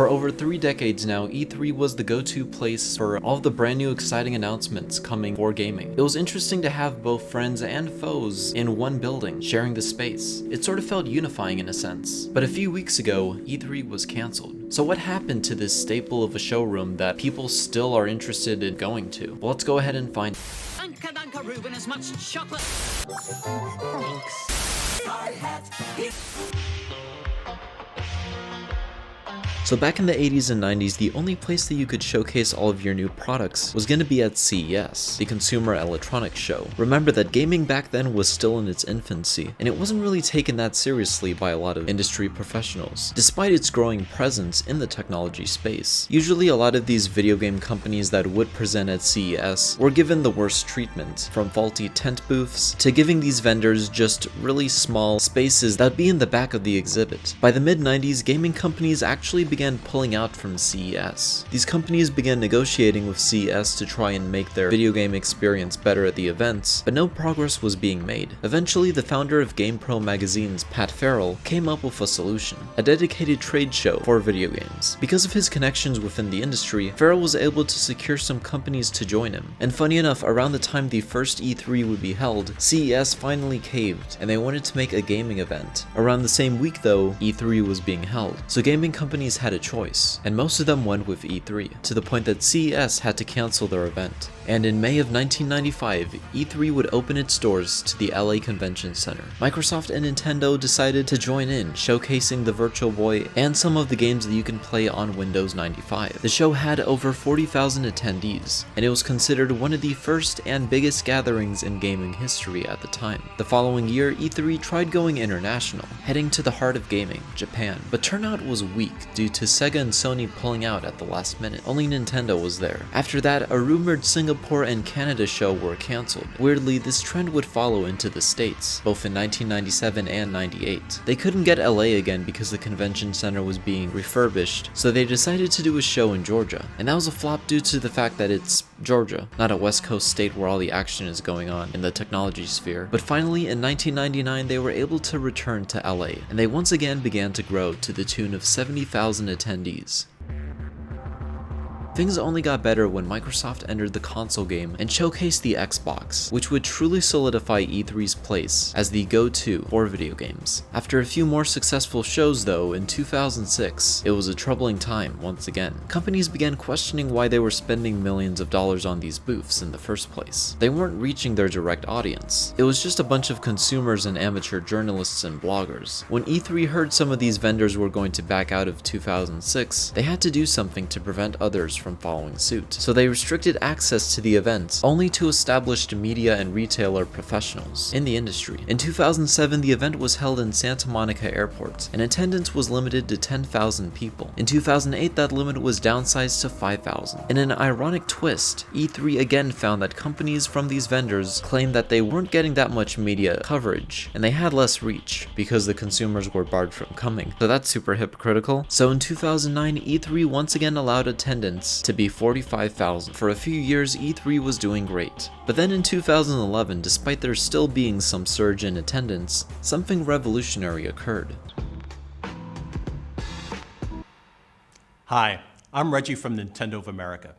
For over 3 decades now, E3 was the go-to place for all of the brand new exciting announcements coming for gaming. It was interesting to have both friends and foes in one building, sharing the space. It sort of felt unifying in a sense. But a few weeks ago, E3 was cancelled. So what happened to this staple of a showroom that people still are interested in going to? Well, let's go ahead and find Danka Danka Reuben as much chocolate. So back in the 80s and 90s, the only place that you could showcase all of your new products was going to be at CES, the Consumer Electronics Show. Remember that gaming back then was still in its infancy, and it wasn't really taken that seriously by a lot of industry professionals, despite its growing presence in the technology space. Usually a lot of these video game companies that would present at CES were given the worst treatment, from faulty tent booths to giving these vendors just really small spaces that'd be in the back of the exhibit. By the mid-90s, gaming companies actually began pulling out from CES. These companies began negotiating with CES to try and make their video game experience better at the events, but no progress was being made. Eventually, the founder of GamePro magazine's Pat Farrell came up with a solution, a dedicated trade show for video games. Because of his connections within the industry, Farrell was able to secure some companies to join him. And funny enough, around the time the first E3 would be held, CES finally caved, and they wanted to make a gaming event. Around the same week though, E3 was being held, so gaming companies had a choice, and most of them went with E3, to the point that CES had to cancel their event. And in May of 1995, E3 would open its doors to the LA Convention Center. Microsoft and Nintendo decided to join in, showcasing the Virtual Boy and some of the games that you can play on Windows 95. The show had over 40,000 attendees, and it was considered one of the first and biggest gatherings in gaming history at the time. The following year, E3 tried going international, heading to the heart of gaming, Japan, but turnout was weak due to Sega and Sony pulling out at the last minute. Only Nintendo was there. After that, a rumored Singapore and Canada show were cancelled. Weirdly, this trend would follow into the States, both in 1997 and 98. They couldn't get LA again because the convention center was being refurbished, so they decided to do a show in Georgia. And that was a flop due to the fact that it's Georgia, not a West Coast state where all the action is going on in the technology sphere. But finally, in 1999, they were able to return to LA, and they once again began to grow to the tune of 70,000 attendees. Things only got better when Microsoft entered the console game and showcased the Xbox, which would truly solidify E3's place as the go-to for video games. After a few more successful shows though, in 2006, it was a troubling time once again. Companies began questioning why they were spending millions of dollars on these booths in the first place. They weren't reaching their direct audience. It was just a bunch of consumers and amateur journalists and bloggers. When E3 heard some of these vendors were going to back out of 2006, they had to do something to prevent others from following suit. So they restricted access to the events only to established media and retailer professionals in the industry. In 2007, the event was held in Santa Monica Airport, and attendance was limited to 10,000 people. In 2008, that limit was downsized to 5,000. In an ironic twist, E3 again found that companies from these vendors claimed that they weren't getting that much media coverage, and they had less reach because the consumers were barred from coming. So that's super hypocritical. So in 2009, E3 once again allowed attendance to be 45,000. For a few years, E3 was doing great. But then in 2011, despite there still being some surge in attendance, something revolutionary occurred. Hi, I'm Reggie from Nintendo of America,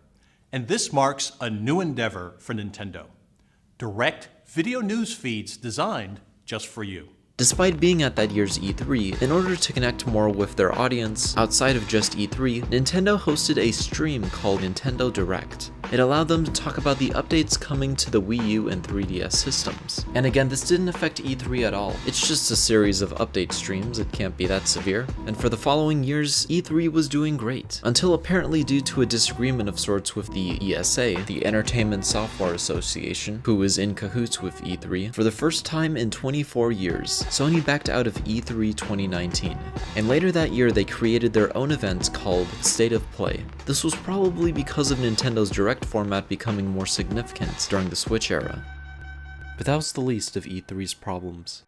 and this marks a new endeavor for Nintendo: direct video news feeds designed just for you. Despite being at that year's E3, in order to connect more with their audience outside of just E3, Nintendo hosted a stream called Nintendo Direct. It allowed them to talk about the updates coming to the Wii U and 3DS systems. And again, this didn't affect E3 at all. It's just a series of update streams, it can't be that severe. And for the following years, E3 was doing great, until apparently due to a disagreement of sorts with the ESA, the Entertainment Software Association, who is in cahoots with E3, for the first time in 24 years, Sony backed out of E3 2019. And later that year, they created their own event called State of Play. This was probably because of Nintendo's Direct format becoming more significant during the Switch era. But that was the least of E3's problems.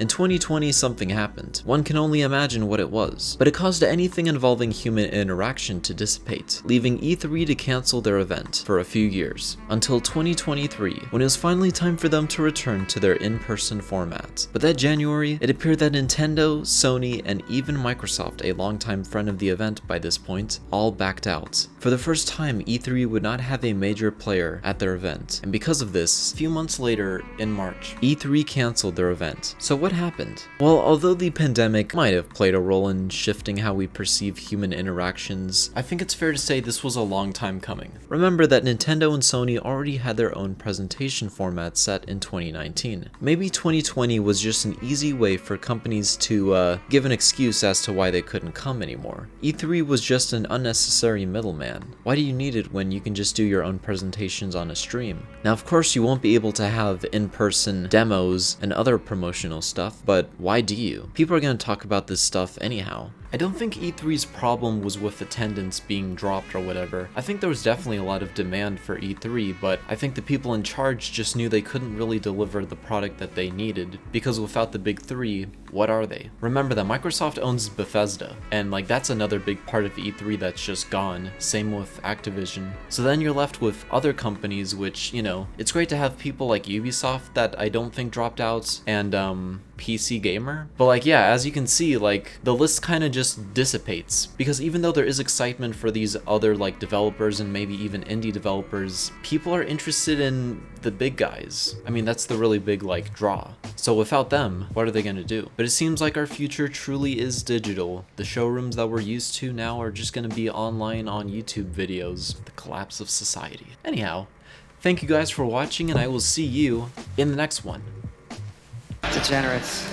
In 2020, something happened. One can only imagine what it was, but it caused anything involving human interaction to dissipate, leaving E3 to cancel their event for a few years, until 2023, when it was finally time for them to return to their in-person format. But that January, it appeared that Nintendo, Sony, and even Microsoft, a longtime friend of the event by this point, all backed out. For the first time, E3 would not have a major player at their event, and because of this, a few months later, in March, E3 canceled their event. So what happened? Well, although the pandemic might have played a role in shifting how we perceive human interactions, I think it's fair to say this was a long time coming. Remember that Nintendo and Sony already had their own presentation format set in 2019. Maybe 2020 was just an easy way for companies to give an excuse as to why they couldn't come anymore. E3 was just an unnecessary middleman. Why do you need it when you can just do your own presentations on a stream? Now, of course, you won't be able to have in-person demos and other promotional stuff, but why do you? People are going to talk about this stuff anyhow. I don't think E3's problem was with attendance being dropped or whatever. I think there was definitely a lot of demand for E3, but I think the people in charge just knew they couldn't really deliver the product that they needed, because without the big three, what are they? Remember that Microsoft owns Bethesda, and like that's another big part of E3 that's just gone. Same with Activision. So then you're left with other companies which, you know, it's great to have people like Ubisoft that I don't think dropped out, and PC Gamer. But like, yeah, as you can see, like the list kind of just dissipates, because even though there is excitement for these other like developers and maybe even indie developers, people are interested in the big guys. I mean, that's the really big like draw. So without them, what are they gonna do? But it seems like our future truly is digital. The showrooms that we're used to now are just gonna be online on YouTube videos. The collapse of society. Anyhow, thank you guys for watching, and I will see you in the next one. Degenerates.